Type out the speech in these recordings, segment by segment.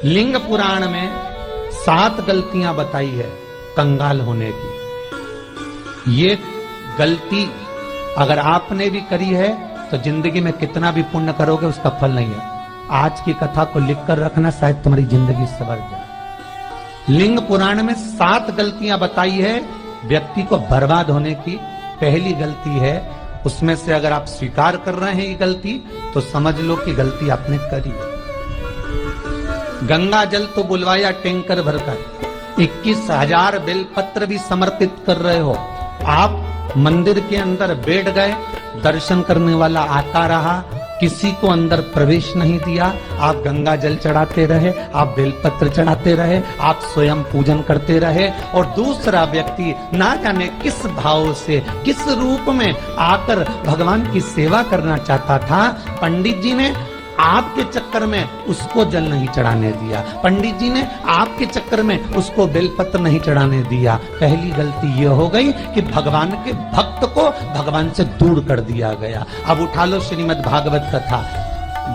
लिंग पुराण में 7 गलतियां बताई है कंगाल होने की। ये गलती अगर आपने भी करी है तो जिंदगी में कितना भी पुण्य करोगे उसका फल नहीं है। आज की कथा को लिखकर रखना, शायद तुम्हारी जिंदगी सवर जाए। लिंग पुराण में 7 गलतियां बताई है व्यक्ति को बर्बाद होने की। पहली गलती है, उसमें से अगर आप स्वीकार कर रहे हैं ये गलती तो समझ लो कि गलती आपने करी है। गंगा जल तो बुलवाया टैंकर भरकर, 21,000 बेलपत्र भी समर्पित कर रहे हो। आप मंदिर के अंदर बैठ गए, दर्शन करने वाला आता रहा, किसी को अंदर प्रवेश नहीं दिया। आप गंगा जल चढ़ाते रहे, आप बेलपत्र चढ़ाते रहे, आप स्वयं पूजन करते रहे, और दूसरा व्यक्ति ना जाने किस भाव से, किस रूप में आकर भगवान की सेवा करना चाहता था। पंडित जी ने आपके चक्कर में उसको जल नहीं चढ़ाने दिया, पंडित जी ने आपके चक्कर में उसको बेलपत्र नहीं चढ़ाने दिया। पहली गलती यह हो गई कि भगवान के भक्त को भगवान से दूर कर दिया गया। अब उठा लो श्रीमद् भागवत कथा।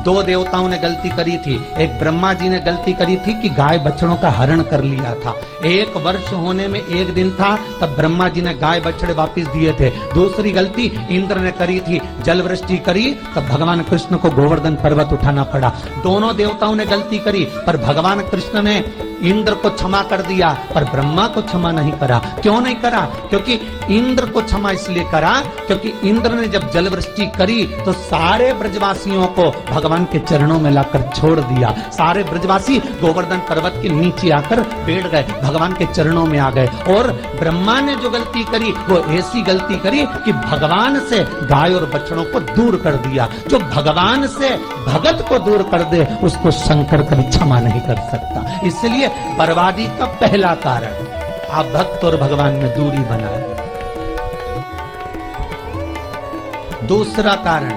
2 देवताओं ने गलती करी थी। एक ब्रह्मा जी ने गलती करी थी कि गाय बछड़ों का हरण कर लिया था। 1 वर्ष होने में 1 दिन था तब ब्रह्मा जी ने गाय बछड़े वापस दिए थे। दूसरी गलती इंद्र ने करी थी, जल वृष्टि करी तब भगवान कृष्ण को गोवर्धन पर्वत उठाना पड़ा। दोनों देवताओं ने गलती करी पर भगवान कृष्ण ने इंद्र को क्षमा कर दिया पर ब्रह्मा को क्षमा नहीं करा। क्यों नहीं करा? क्योंकि इंद्र को क्षमा इसलिए करा क्योंकि इंद्र ने जब जल वृष्टि करी तो सारे ब्रजवासियों को भगवान के चरणों में लाकर छोड़ दिया। सारे ब्रजवासी गोवर्धन पर्वत के नीचे आकर बैठ गए, भगवान के चरणों में आ गए। और ब्रह्मा ने जो गलती करी वो ऐसी गलती करी कि भगवान से गाय और बछड़ों को दूर कर दिया। जो भगवान से भगत को दूर कर दे उसको शंकर कभी क्षमा नहीं कर सकता। इसलिए बर्बादी का पहला कारण आप भक्त और भगवान में दूरी बनाए। दूसरा कारण,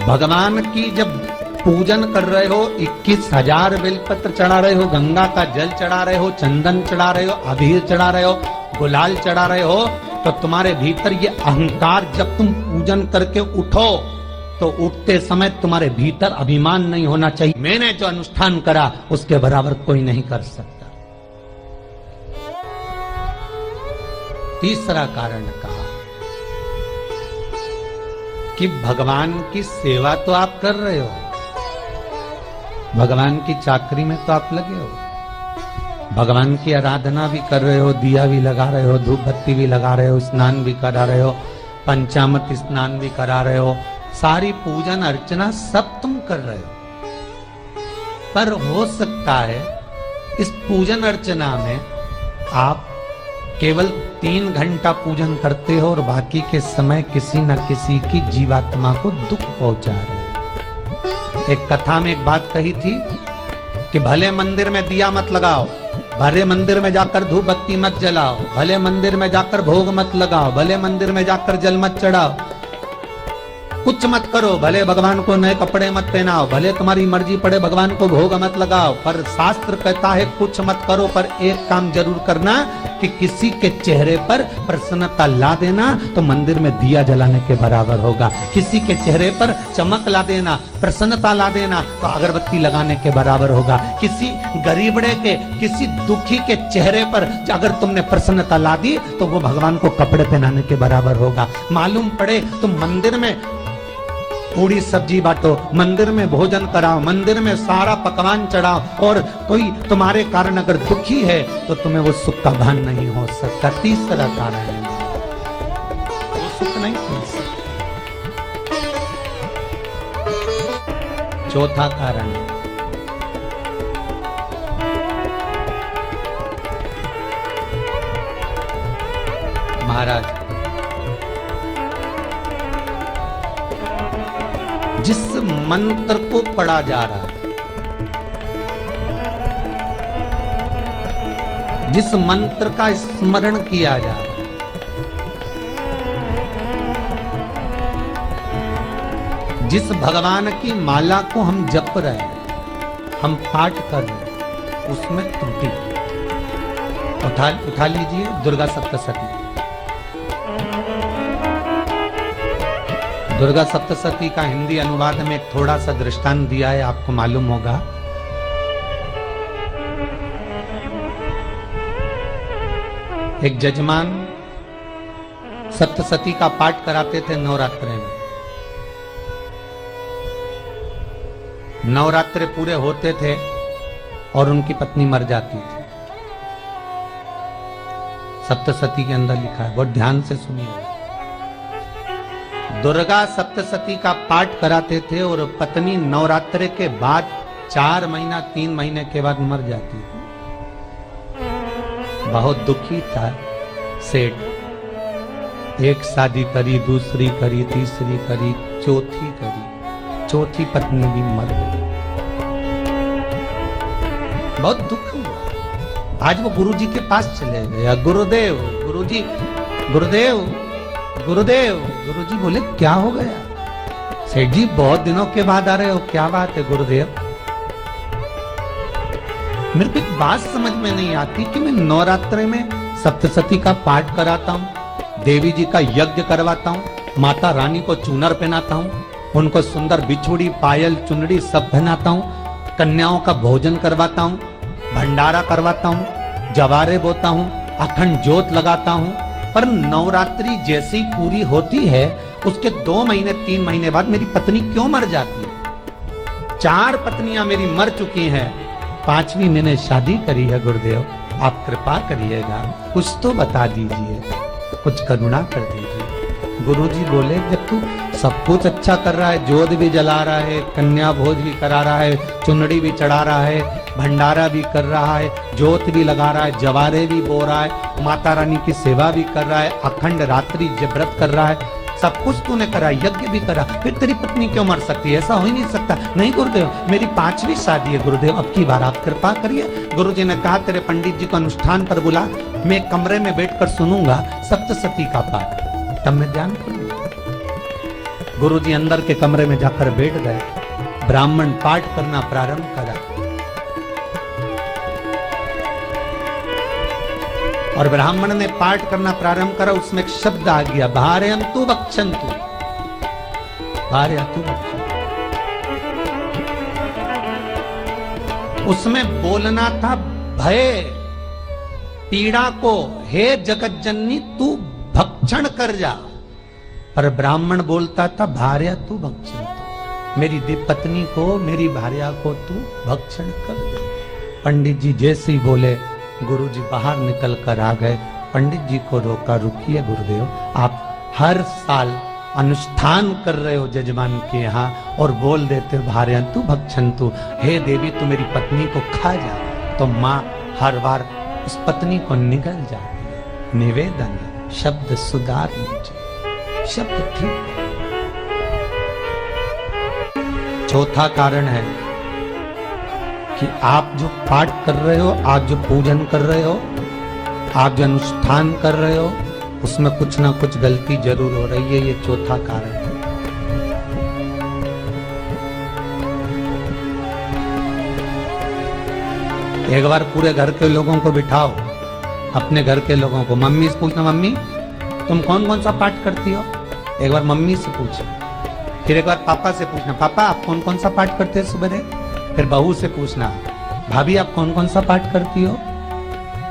भगवान की जब पूजन कर रहे हो, 21,000 बेलपत्र चढ़ा रहे हो, गंगा का जल चढ़ा रहे हो, चंदन चढ़ा रहे हो, अबीर चढ़ा रहे हो, गुलाल चढ़ा रहे हो, तो तुम्हारे भीतर ये अहंकार, जब तुम पूजन करके उठो तो उठते समय तुम्हारे भीतर अभिमान नहीं होना चाहिए, मैंने जो अनुष्ठान करा उसके बराबर कोई नहीं कर सकता। तीसरा कारण कहा कि भगवान की सेवा तो आप कर रहे हो, भगवान की चाकरी में तो आप लगे हो, भगवान की आराधना भी कर रहे हो, दिया भी लगा रहे हो, धूप बत्ती भी लगा रहे हो, स्नान भी करा रहे हो, पंचामृत स्नान भी करा रहे हो, सारी पूजन अर्चना सब तुम कर रहे हो। पर हो सकता है इस पूजन अर्चना में आप केवल 3 घंटा पूजन करते हो और बाकी के समय किसी न किसी की जीवात्मा को दुख पहुंचा रहे हो। एक कथा में एक बात कही थी कि भले मंदिर में दिया मत लगाओ, भले मंदिर में जाकर धूप बत्ती मत जलाओ, भले मंदिर में जाकर भोग मत लगाओ, भले मंदिर में जाकर जल मत चढ़ाओ, कुछ मत करो, भले भगवान को नए कपड़े मत पहनाओ, भले तुम्हारी मर्जी पड़े भगवान को भोग मत लगाओ, पर शास्त्र कहता है कुछ मत करो, पर एक काम जरूर करना कि किसी के चेहरे पर प्रसन्नता ला देना तो मंदिर में दिया जलाने के बराबर होगा। किसी के चेहरे पर चमक ला देना, प्रसन्नता ला देना तो अगरबत्ती लगाने के बराबर होगा। किसी गरीबड़े के, किसी दुखी के चेहरे पर अगर तुमने प्रसन्नता ला दी तो वो भगवान को कपड़े पहनाने के बराबर होगा। मालूम पड़े तुम मंदिर में पूरी सब्जी बांटो, मंदिर में भोजन कराओ, मंदिर में सारा पकवान चढ़ाओ, और कोई तुम्हारे कारण अगर दुखी है तो तुम्हें वो सुख का भान नहीं हो सकता। तीसरा कारण है वो सुख नहीं मिल सकता। चौथा कारण, महाराज जिस मंत्र को पढ़ा जा रहा है, जिस मंत्र का स्मरण किया जा रहा है, जिस भगवान की माला को हम जप रहे हैं, हम पाठ कर रहे हैं, उसमें त्रुटि। उठा लीजिए दुर्गा सप्तशती। दुर्गा सप्तशती का हिंदी अनुवाद में एक थोड़ा सा दृष्टांत दिया है, आपको मालूम होगा एक जजमान सप्तसती का पाठ कराते थे नवरात्रे में। नवरात्रे पूरे होते थे और उनकी पत्नी मर जाती थी। सप्तसती के अंदर लिखा है, बहुत ध्यान से सुनिए। दुर्गा सप्तसती का पाठ कराते थे और पत्नी नवरात्रे के बाद 4 महीना 3 महीने के बाद मर जाती थी। बहुत दुखी था सेठ। एक शादी करी, दूसरी करी, तीसरी करी, चौथी करी, चौथी पत्नी भी मर गई। बहुत दुख हुआ। आज वो गुरुजी के पास चले गया, गुरुदेव, गुरुजी, गुरुदेव, गुरुदेव। गुरुजी बोले क्या हो गया? सेठ जी बहुत दिनों के बाद आ रहे हो, क्या बात है गुरुदेव? मेरे को एक बात समझ में नहीं आती कि मैं नवरात्रे में सप्तसती का पाठ कराता हूँ, देवी जी का यज्ञ करवाता हूँ, माता रानी को चूनर पहनाता हूँ, उनको सुंदर बिछुड़ी, पायल, चुनरी सब पहनाता हूँ, कन्याओं का भोजन करवाता हूँ, भंडारा करवाता हूँ, जवारे बोता हूँ, अखंड ज्योत लगाता हूँ, पर नवरात्रि जैसी पूरी होती है उसके 2 महीने 3 महीने बाद मेरी पत्नी क्यों मर जाती है? 4 पत्नियां मेरी मर चुकी हैं, 5वीं मैंने शादी करी है। गुरुदेव आप कृपा करिएगा, कुछ तो बता दीजिए, कुछ करुणा कर दीजिए। गुरुजी बोले जब तू सब कुछ अच्छा कर रहा है, जोत भी जला रहा है, कन्या भोज भी करा रहा है, चुनरी भी चढ़ा रहा है, भंडारा भी कर रहा है, जोत भी लगा रहा है, जवारे भी बो रहा है, माता रानी की सेवा भी कर रहा है, अखंड रात्रि व्रत कर रहा है, सब कुछ तूने करा, यज्ञ भी करा, फिर तेरी पत्नी क्यों मर सकती है? ऐसा हो ही नहीं सकता। नहीं गुरुदेव मेरी 5वीं शादी है गुरुदेव, अब की बार आप कृपा करिए। गुरुजी ने कहा तेरे पंडित जी को अनुष्ठान पर बुला, मैं कमरे में बैठकर सुनूंगा सप्तसती का पाठ, तब मैं ध्यान करूंगा। गुरुजी अंदर के कमरे में जाकर बैठ गए, ब्राह्मण पाठ करना प्रारंभ करा और ब्राह्मण ने पाठ करना प्रारंभ करा। उसमें एक शब्द आ गया, भारयन्तु भक्षन्तु, भारयन्तु भक्षन्तु। उसमें बोलना था भय पीड़ा को, हे जगत जननी तू भक्षण कर जा, पर ब्राह्मण बोलता था भारयन्तु भक्षन्तु, मेरी पत्नी को, मेरी भार्या को तू भक्षण कर दे। पंडित जी जैसे ही बोले गुरुजी बाहर निकल कर आ गए। पंडित जी को रोका, रुकिए गुरुदेव आप हर साल अनुष्ठान कर रहे हो जजमान के यहाँ और बोल देते भारयन्तु भक्षन्तु, हे देवी तू मेरी पत्नी को खा जा, तो माँ हर बार उस पत्नी को निगल जाती है। निवेदन है, शब्द सुधार लीजिए, शब्द ठीक। चौथा कारण है कि आप जो पाठ कर रहे हो, आप जो पूजन कर रहे हो, आप जो अनुष्ठान कर रहे हो, उसमें कुछ ना कुछ गलती जरूर हो रही है। ये चौथा कारण है। एक बार पूरे घर के लोगों को बिठाओ, अपने घर के लोगों को, मम्मी से पूछना मम्मी तुम कौन कौन सा पाठ करती हो? एक बार मम्मी से पूछो, फिर एक बार पापा से पूछना पापा आप कौन कौन सा पाठ करते हैं सुबह? फिर बहू से पूछना भाभी आप कौन कौन सा पाठ करती हो?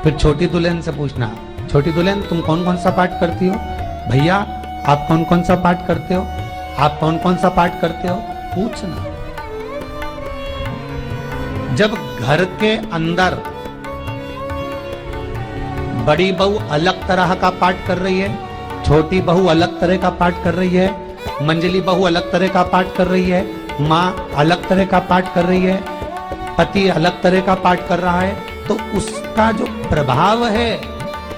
फिर छोटी दुल्हन से पूछना छोटी दुल्हन तुम कौन कौन सा पाठ करती हो? भैया आप कौन कौन सा पाठ करते हो? आप कौन कौन सा पाठ करते हो? पूछना। जब घर के अंदर बड़ी बहू अलग तरह का पाठ कर रही है, छोटी बहू अलग तरह का पाठ कर रही है, मंजली बहू अलग तरह का पाठ कर रही है, माँ अलग तरह का पाठ कर रही है, पति अलग तरह का पाठ कर रहा है, तो उसका जो प्रभाव है,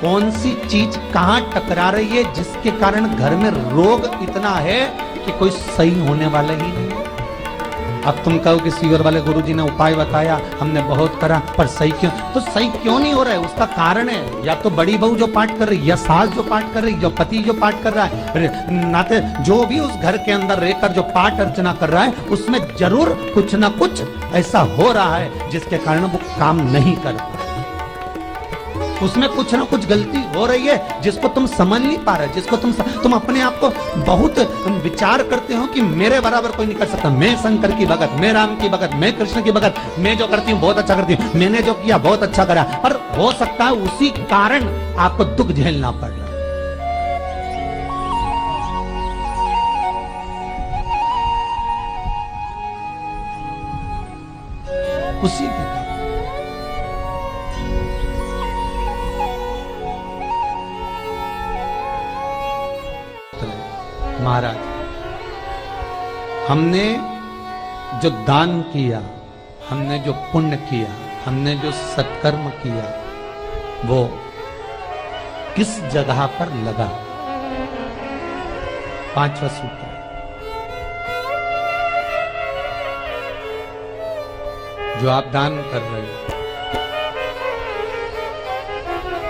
कौन सी चीज कहाँ टकरा रही है जिसके कारण घर में रोग इतना है कि कोई सही होने वाला ही नहीं है। अब तुम कहो कि सीवर वाले गुरुजी ने उपाय बताया, हमने बहुत करा, पर सही क्यों? तो सही क्यों नहीं हो रहा है? उसका कारण है या तो बड़ी बहू जो पाठ कर रही, या सास जो पाठ कर रही, या पति जो पाठ कर रहा है, नाते जो भी उस घर के अंदर रहकर जो पाठ अर्चना कर रहा है, उसमें जरूर कुछ ना कुछ ऐसा हो रहा है जिसके कारण वो काम नहीं कर पा। उसमें कुछ ना कुछ गलती हो रही है जिसको तुम समझ नहीं पा रहे, जिसको तुम अपने आप को बहुत विचार करते हो कि मेरे बराबर कोई नहीं कर सकता, मैं शंकर की भगत, मैं राम की भगत, मैं कृष्ण की भगत, मैं जो करती हूँ बहुत अच्छा करती हूँ, मैंने जो किया बहुत अच्छा करा। पर हो सकता है उसी कारण आपको दुख झेलना पड़ रहा है। उसी के महाराज, हमने जो दान किया, हमने जो पुण्य किया, हमने जो सत्कर्म किया, वो किस जगह पर लगा? पांचवा सूत्र, जो आप दान कर रहे हो,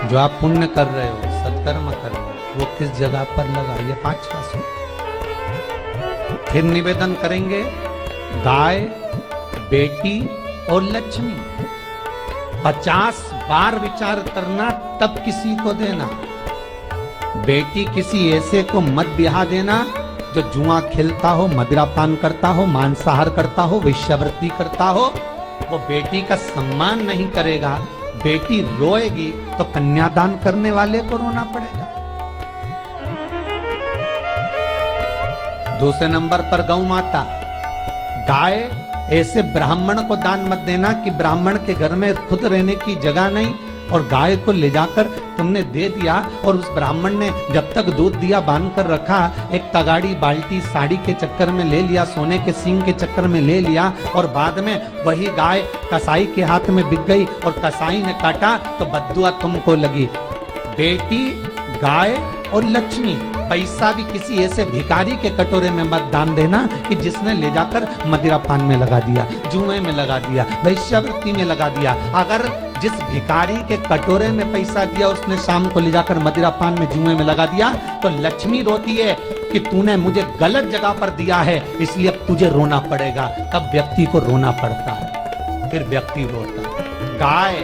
जो आप पुण्य कर रहे हो, सत्कर्म कर रहे हो, वो किस जगह पर लगा? ये पांचवा सूत्र। फिर निवेदन करेंगे, गाय, बेटी और लक्ष्मी 50 बार विचार करना तब किसी को देना। बेटी किसी ऐसे को मत ब्याह देना जो जुआ खेलता हो, मदिरापान करता हो, मांसाहार करता हो, वेश्यावृत्ति करता हो। वो बेटी का सम्मान नहीं करेगा, बेटी रोएगी तो कन्यादान करने वाले को रोना पड़ेगा। दूसरे नंबर पर गौ माता, गाय ऐसे ब्राह्मण को दान मत देना कि ब्राह्मण के घर में खुद रहने की जगह नहीं और गाय को ले जाकर तुमने दे दिया और उस ब्राह्मण ने जब तक दूध दिया बांध कर रखा, एक तगाड़ी बाल्टी साड़ी के चक्कर में ले लिया, सोने के सींग के चक्कर में ले लिया और बाद में वही गाय कसाई के हाथ में बिक गई और कसाई ने काटा तो बद्दुआ तुमको लगी। बेटी, गाय और लक्ष्मी, पैसा भी किसी ऐसे भिखारी के कटोरे में मत दान देना कि जिसने ले जाकर मदिरा पान में लगा दिया, जुए में लगा दिया, वेश्यावृत्ति में लगा दिया। अगर जिस भिखारी के कटोरे में पैसा दिया उसने शाम को ले जाकर मदिरा पान में, जुए में लगा दिया तो लक्ष्मी रोती है कि तूने मुझे गलत जगह पर दिया है, इसलिए अब तुझे रोना पड़ेगा। तब व्यक्ति को रोना पड़ता है, फिर व्यक्ति रोता है। गाय,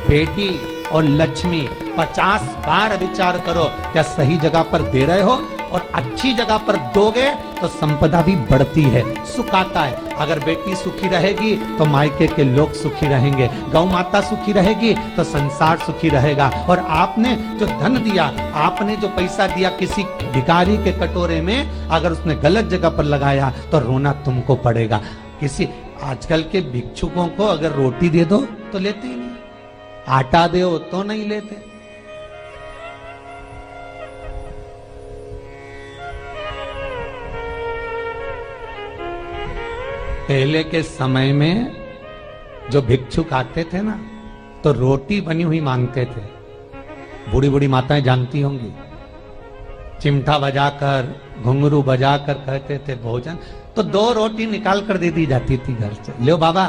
बेटी और लक्ष्मी 50 बार विचार करो, क्या सही जगह पर दे रहे हो? और अच्छी जगह पर दोगे तो संपदा भी बढ़ती है, सुख आता है। अगर बेटी सुखी रहेगी तो मायके के लोग सुखी रहेंगे, गौ माता सुखी रहेगी तो संसार सुखी रहेगा। और आपने जो धन दिया, आपने जो पैसा दिया किसी भिखारी के कटोरे में, अगर उसने गलत जगह पर लगाया तो रोना तुमको पड़ेगा। किसी आजकल के भिक्षुकों को अगर रोटी दे दो तो लेते ही नहीं, आटा दो तो नहीं लेते। पहले के समय में जो भिक्षुक आते थे ना तो रोटी बनी हुई मांगते थे। बूढ़ी बूढ़ी माताएं जानती होंगी, चिमटा बजाकर, घुंघरू बजाकर कहते थे भोजन, तो 2 रोटी निकाल कर दे दी जाती थी घर से। लो बाबा,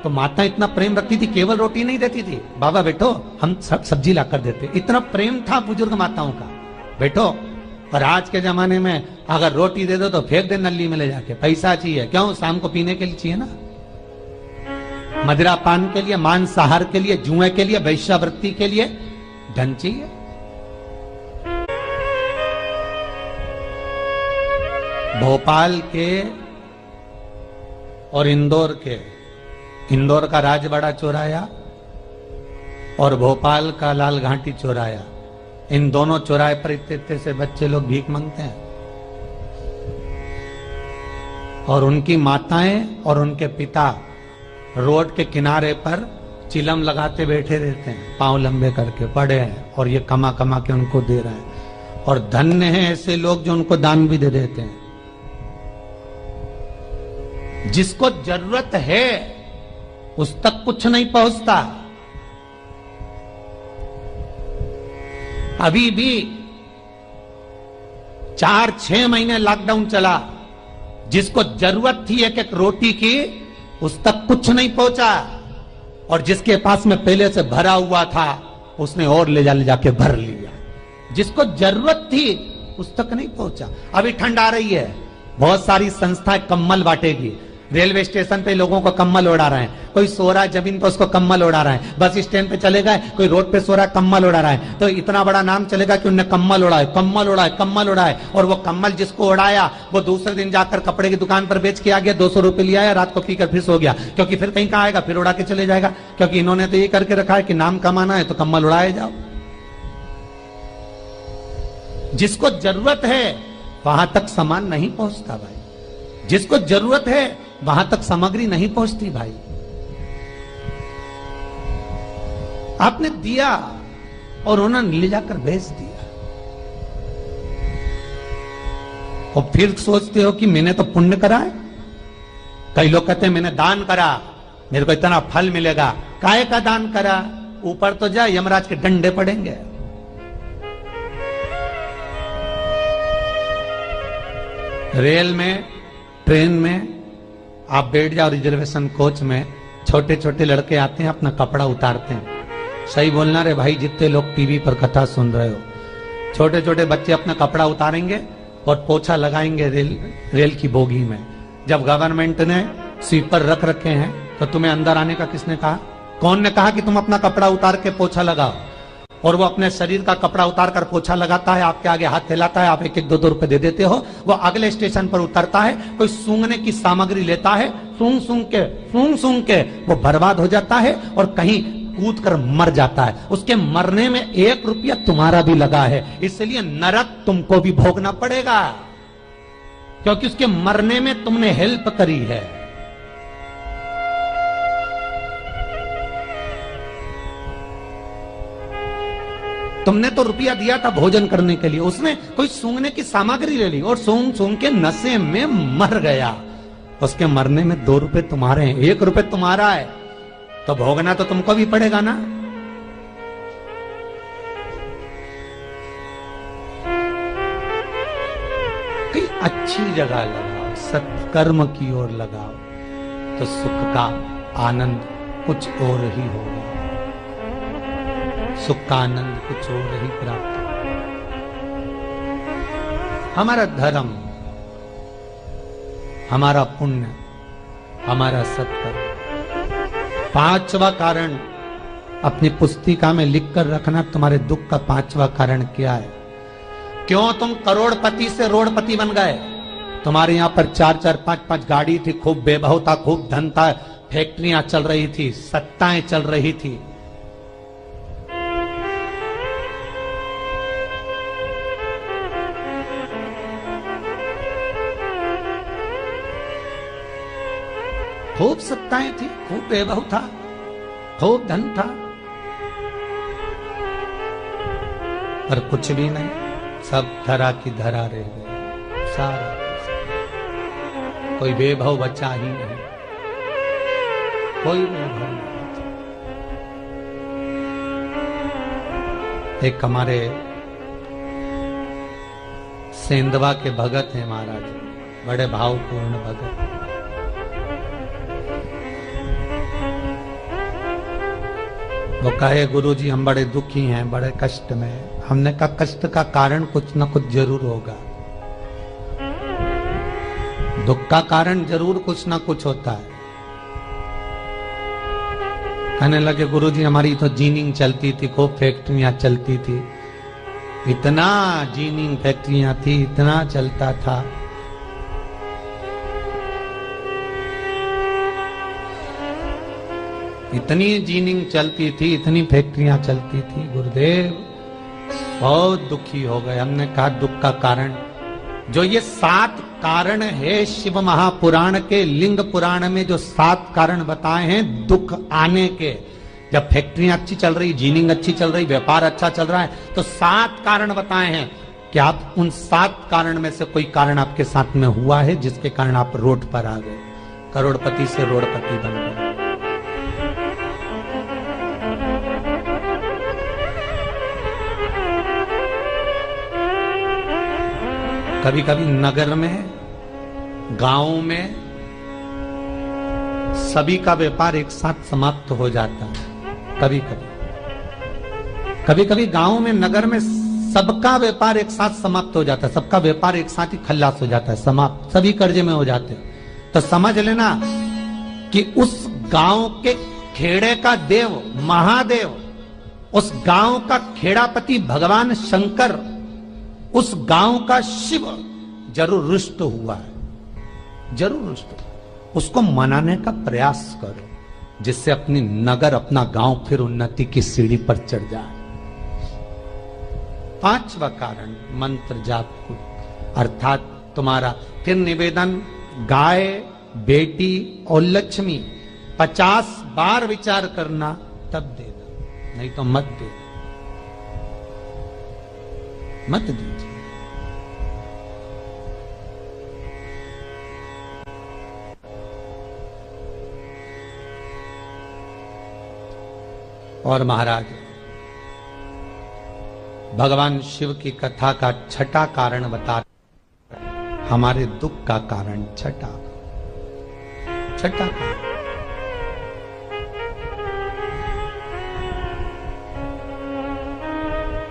तो माता इतना प्रेम रखती थी, केवल रोटी नहीं देती थी, बाबा बैठो हम सब्जी ला कर देते। इतना प्रेम था बुजुर्ग माताओं का, बैठो। और आज के जमाने में अगर रोटी दे दो तो फेंक दे नली में ले जाके, पैसा चाहिए। क्यों? शाम को पीने के लिए चाहिए ना, मदिरा पान के लिए, मांसाहार के लिए, जुए के लिए, वेश्यावृत्ति के लिए धन चाहिए। भोपाल के और इंदौर के, इंदौर का राजवाड़ा चौराया और भोपाल का लाल घाटी चौराया, इन दोनों चौराहे पर इतने से बच्चे लोग भीख मांगते हैं और उनकी माताएं और उनके पिता रोड के किनारे पर चिलम लगाते बैठे रहते हैं, पांव लंबे करके पड़े हैं और ये कमा कमा के उनको दे रहे हैं। और धन्य हैं ऐसे लोग जो उनको दान भी दे देते हैं। जिसको जरूरत है उस तक कुछ नहीं पहुंचता। अभी भी 4-6 महीने लॉकडाउन चला, जिसको जरूरत थी एक रोटी की उस तक कुछ नहीं पहुंचा, और जिसके पास में पहले से भरा हुआ था उसने और ले जाके भर लिया। जिसको जरूरत थी उस तक नहीं पहुंचा। अभी ठंड आ रही है, बहुत सारी संस्थाएं कंबल बांटेगी, रेलवे स्टेशन पे लोगों को कम्बल उड़ा रहे हैं, कोई सो रहा है जमीन पर उसको कम्बल उड़ा रहे हैं, बस स्टैंड पे चले गए कोई रोड पे सो रहा है कम्बल उड़ा रहा है, तो इतना बड़ा नाम चलेगा कि उन्होंने कम्बल उड़ाए, कम्बल उड़ाए, कम्बल उड़ाए। और वो कम्बल जिसको उड़ाया वो दूसरे दिन जाकर कपड़े की दुकान पर बेच के आ गया, 200 रुपए लिया है, रात को पीकर फिर सो गया, क्योंकि फिर कहीं कहाँ आएगा, फिर उड़ा के चले जाएगा, क्योंकि इन्होंने तो ये करके रखा है कि नाम कमाना है तो कम्बल उड़ाए जाओ। जिसको जरूरत है वहां तक सामान नहीं पहुंचता भाई, जिसको जरूरत है वहां तक सामग्री नहीं पहुंचती भाई। आपने दिया और उन्होंने ले जाकर बेच दिया, और फिर सोचते हो कि मैंने तो पुण्य करा है। कई लोग कहते हैं मैंने दान करा, मेरे को इतना फल मिलेगा। काहे का दान करा? ऊपर तो जा, यमराज के डंडे पड़ेंगे। रेल में, ट्रेन में आप बैठ जाओ, रिजर्वेशन कोच में, छोटे छोटे लड़के आते हैं अपना कपड़ा उतारते हैं। सही बोलना रे भाई, जितने लोग टीवी पर कथा सुन रहे हो, छोटे छोटे बच्चे अपना कपड़ा उतारेंगे और पोछा लगाएंगे रेल की बोगी में। जब गवर्नमेंट ने स्वीपर रख रखे हैं तो तुम्हें अंदर आने का किसने कहा? कौन ने कहा कि तुम अपना कपड़ा उतार के पोछा लगाओ? और वो अपने शरीर का कपड़ा उतार कर पोछा लगाता है, आपके आगे हाथ फैलाता है, आप 1-1, 2-2 रुपए दे देते हो। वो अगले स्टेशन पर उतरता है, कोई सूंघने की सामग्री लेता है, सूंघ सूंघ के वो बर्बाद हो जाता है और कहीं कूद कर मर जाता है। उसके मरने में 1 रुपया तुम्हारा भी लगा है, इसलिए नरक तुमको भी भोगना पड़ेगा, क्योंकि उसके मरने में तुमने हेल्प करी है। तुमने तो रुपया दिया था भोजन करने के लिए, उसने कोई सूंघने की सामग्री ले ली और सूंघ सूंघ के नशे में मर गया। उसके मरने में 2 रुपए तुम्हारे हैं, 1 रुपए तुम्हारा है, तो भोगना तो तुमको भी पड़ेगा ना। कई अच्छी जगह लगाओ, सत्कर्म की ओर लगाओ, तो सुख का आनंद कुछ और ही होगा, सुख का आनंद कुछ और ही प्राप्त होगा। हमारा धर्म, हमारा पुण्य, हमारा सत्कर्म। 5वां कारण अपनी पुस्तिका में लिखकर रखना, तुम्हारे दुख का 5वां कारण क्या है? क्यों तुम करोड़पति से रोड़पति बन गए? तुम्हारे यहां पर 4-4, 5-5 गाड़ी थी, खूब वैभव था, खूब धन था, फैक्ट्रियां चल रही थी, सत्ताएं चल रही थी। खूब सत्ताएं थी, खूब वैभव था, खूब धन था, पर कुछ भी नहीं, सब धरा की धरा रह गए। सारा कोई वैभव बचा ही नहीं, कोई वैभव नहीं बचा। एक हमारे सेंधवा के भगत हैं महाराज, बड़े भावपूर्ण भगत। वो कहे गुरुजी हम बड़े दुखी हैं, बड़े कष्ट में। हमने कहा कष्ट का कारण कुछ ना कुछ जरूर होगा, दुख का कारण जरूर कुछ ना कुछ होता है। कहने लगे गुरुजी हमारी तो जीनिंग चलती थी, खूब फैक्ट्रियां चलती थी, इतना जीनिंग फैक्ट्रियां थी, इतना चलता था, इतनी जीनिंग चलती थी, इतनी फैक्ट्रियां चलती थी, गुरुदेव बहुत दुखी हो गए। हमने कहा दुख का कारण, जो ये 7 कारण है शिव महापुराण के, लिंग पुराण में जो 7 कारण बताए हैं दुख आने के, जब फैक्ट्रियां अच्छी चल रही, जीनिंग अच्छी चल रही, व्यापार अच्छा चल रहा है, तो 7 कारण बताए हैं। क्या आप उन 7 कारण में से कोई कारण आपके साथ में हुआ है जिसके कारण आप रोड पर आ गए, करोड़पति से रोड़पति बन गए? कभी कभी नगर में, गांव में सभी का व्यापार एक साथ समाप्त हो जाता है। कभी कभी गांव में, नगर में सबका व्यापार एक साथ समाप्त हो जाता है, सबका व्यापार एक साथ ही खल्लास हो जाता है, समाप्त, सभी कर्जे में हो जाते हैं। तो समझ लेना कि उस गांव के खेड़े का देव महादेव, उस गांव का खेड़ापति भगवान शंकर, उस गांव का शिव जरूर रुष्ट हुआ है, जरूर रुष्ट। उसको मनाने का प्रयास करो जिससे अपनी नगर, अपना गांव फिर उन्नति की सीढ़ी पर चढ़ जाए। पांचवा कारण मंत्र जाप को, अर्थात तुम्हारा फिर निवेदन, गाय, बेटी और लक्ष्मी 50 बार विचार करना तब देना, नहीं तो मत दे, मत दीजिए। और महाराज भगवान शिव की कथा का छठा कारण बता, हमारे दुख का कारण छठा कारण,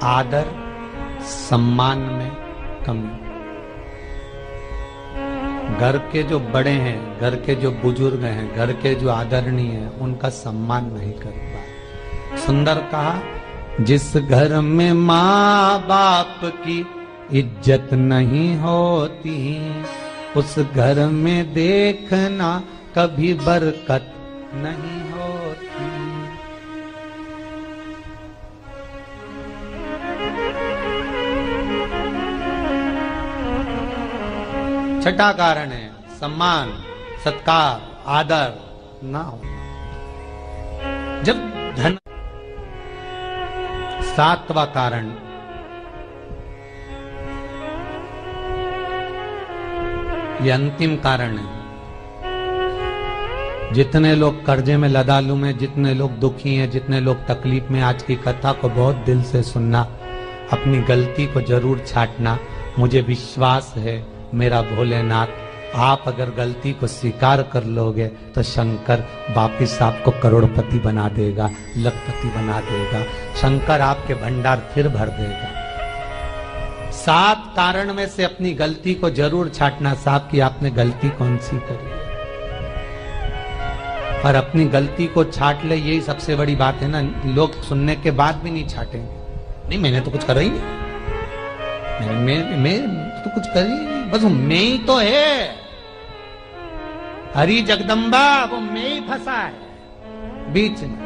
आदर सम्मान में कमी। घर के जो बड़े हैं, घर के जो बुजुर्ग हैं, घर के जो आदरणीय हैं, उनका सम्मान नहीं कर पाए। सुंदर कहा, जिस घर में माँ बाप की इज्जत नहीं होती, उस घर में देखना कभी बरकत नहीं होती। छठा कारण है सम्मान, सत्कार, आदर ना हो। जब धन, सातवां कारण ये अंतिम कारण है। जितने लोग कर्जे में, लदालू में, जितने लोग दुखी हैं, जितने लोग तकलीफ में, आज की कथा को बहुत दिल से सुनना, अपनी गलती को जरूर छांटना। मुझे विश्वास है मेरा भोलेनाथ, आप अगर गलती को स्वीकार कर लोगे तो शंकर वापिस आपको करोड़पति बना देगा, लखपति बना देगा। शंकर आपके भंडार फिर भर देगा। 7 कारण में से अपनी गलती को जरूर छांटना। साहब की आपने गलती कौन सी करी, और अपनी गलती को छांट ले, यही सबसे बड़ी बात है ना। लोग सुनने के बाद भी नहीं छाटेंगे, नहीं मैंने तो कुछ करा ही नहीं, मैं तो कुछ कर ही नहीं, बस मैं ही तो है, हरी जगदम्बा वो मैं ही फंसा है बीच में।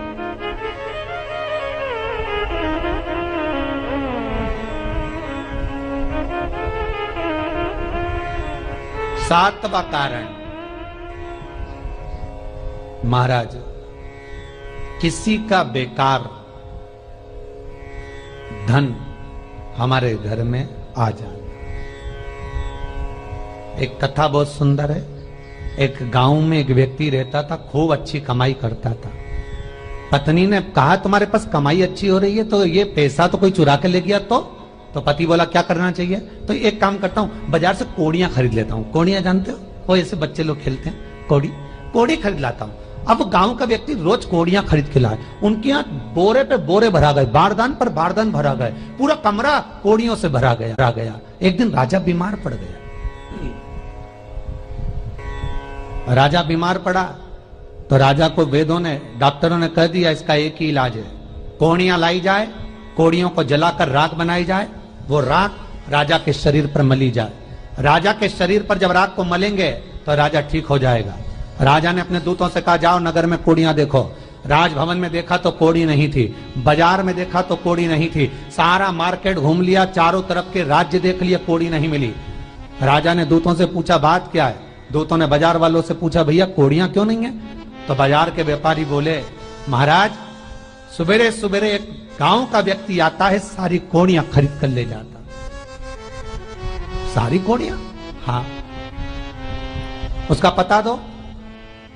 सातवां कारण महाराज, किसी का बेकार धन हमारे घर में आ जाना। एक कथा बहुत सुंदर है। एक गांव में एक व्यक्ति रहता था, खूब अच्छी कमाई करता था। पत्नी ने कहा, तुम्हारे पास कमाई अच्छी हो रही है तो ये पैसा तो कोई चुरा के ले गया तो पति बोला क्या करना चाहिए, तो एक काम करता हूं, बाजार से कोड़ियां खरीद लेता हूं। कोड़ियां जानते हो, वो ऐसे बच्चे लोग खेलते हैं, कोड़ी खरीद लाता हूं। अब गांव का व्यक्ति रोज कोड़ियां खरीद के लाए, उनके यहाँ बोरे पे बोरे भरा गए, बारदान पर बारदान भरा गए, पूरा कमरा कोड़ियों से भरा गया। एक दिन राजा बीमार पड़ गया। राजा बीमार पड़ा तो राजा को वेदों ने, डॉक्टरों ने कह दिया इसका एक ही इलाज है, कोड़ियां लाई जाए, कोड़ियों को जलाकर राख बनाई जाए, वो राख राजा के शरीर पर मली जाए। राजा के शरीर पर जब राख को मलेंगे तो राजा ठीक हो जाएगा। राजा ने अपने दूतों से कहा, जाओ नगर में कोड़ियां देखो। राजभवन में देखा तो कोड़ी नहीं थी, बाजार में देखा तो कोड़ी नहीं थी, सारा मार्केट घूम लिया, चारों तरफ के राज्य देख लिया, कोड़ी नहीं मिली। राजा ने दूतों से पूछा बात क्या है। दूतों ने बाजार वालों से पूछा, भैया कोड़ियां क्यों नहीं है? तो बाजार के व्यापारी बोले, महाराज सुबेरे सुबेरे एक गांव का व्यक्ति आता है, सारी कोड़ियां खरीद कर ले जाता। सारी कोड़ियां? हाँ। उसका पता दो।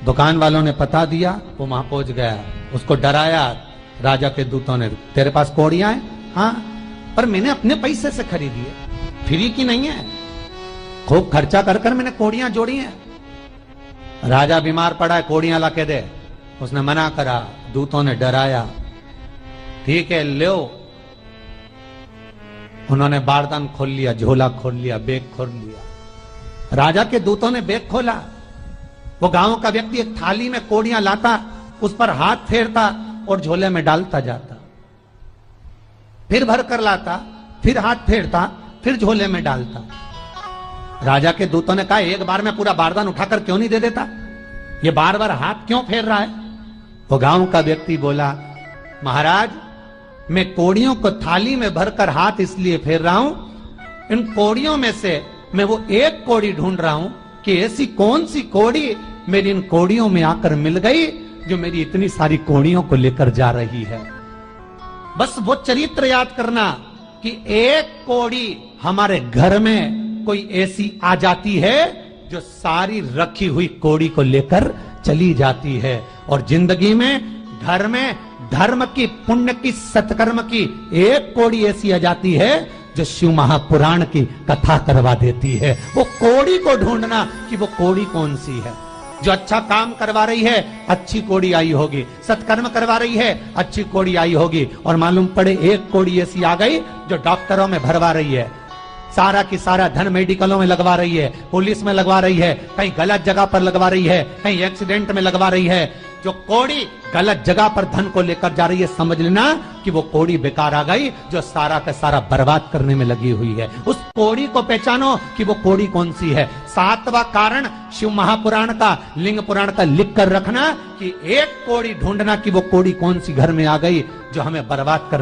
दुकान वालों ने पता दिया, वो वहां पहुंच गया, उसको डराया राजा के दूतों ने, तेरे पास कोड़ियां हैं? हाँ, पर मैंने अपने पैसे से खरीदी है, फ्री की नहीं है, खूब खर्चा कर कर मैंने कोड़ियां जोड़ी हैं। राजा बीमार पड़ा है, कोड़ियां ला के दे। उसने मना करा, दूतों ने डराया, ठीक है लो। उन्होंने बारदान खोल लिया, झोला खोल लिया, बैग खोल लिया। राजा के दूतों ने बैग खोला, वो गांव का व्यक्ति एक थाली में कोड़ियां लाता, उस पर हाथ फेरता और झोले में डालता जाता, फिर भर कर लाता, फिर हाथ फेरता, फिर झोले में डालता। राजा के दूतों ने कहा, एक बार में पूरा बारदान उठाकर क्यों नहीं दे देता, ये बार बार हाथ क्यों फेर रहा है? वो गांव का व्यक्ति बोला, महाराज मैं कोड़ियों को थाली में भरकर हाथ इसलिए फेर रहा हूं, इन कोड़ियों में से मैं वो एक कोड़ी ढूंढ रहा हूं कि ऐसी कौन सी कोड़ी मेरी इन कोड़ियों में आकर मिल गई जो मेरी इतनी सारी कोड़ियों को लेकर जा रही है। बस वो चरित्र याद करना कि एक कोड़ी हमारे घर में कोई ऐसी आ जाती है जो सारी रखी हुई कोड़ी को लेकर चली जाती है। और जिंदगी में घर में धर्म की, पुण्य की, सत्कर्म की एक कोड़ी ऐसी आ जाती है जो शिव महापुराण की कथा करवा देती है। वो कोड़ी को ढूंढना कि वो कोड़ी कौन सी है। जो अच्छा काम करवा रही है अच्छी कोड़ी आई होगी, सत्कर्म करवा रही है अच्छी कोड़ी आई होगी, और मालूम पड़े एक कोड़ी ऐसी आ गई जो डॉक्टरों में भरवा रही है, सारा की सारा धन मेडिकलों में लगवा रही है, पुलिस में लगवा रही है, कहीं गलत जगह पर लगवा रही है, कहीं एक्सीडेंट में लगवा रही है। जो कोड़ी गलत जगह पर धन को लेकर जा रही है, समझ लेना कि वो कोड़ी बेकार आ गई जो सारा का सारा बर्बाद करने में लगी हुई है। उस कोड़ी को पहचानो कि वो कोड़ी कौन सी है। 7वां कारण शिव महापुराण का, लिंग पुराण का लिख कर रखना कि एक कोड़ी ढूंढना कि वो कोड़ी कौन सी घर में आ गई जो हमें बर्बाद कर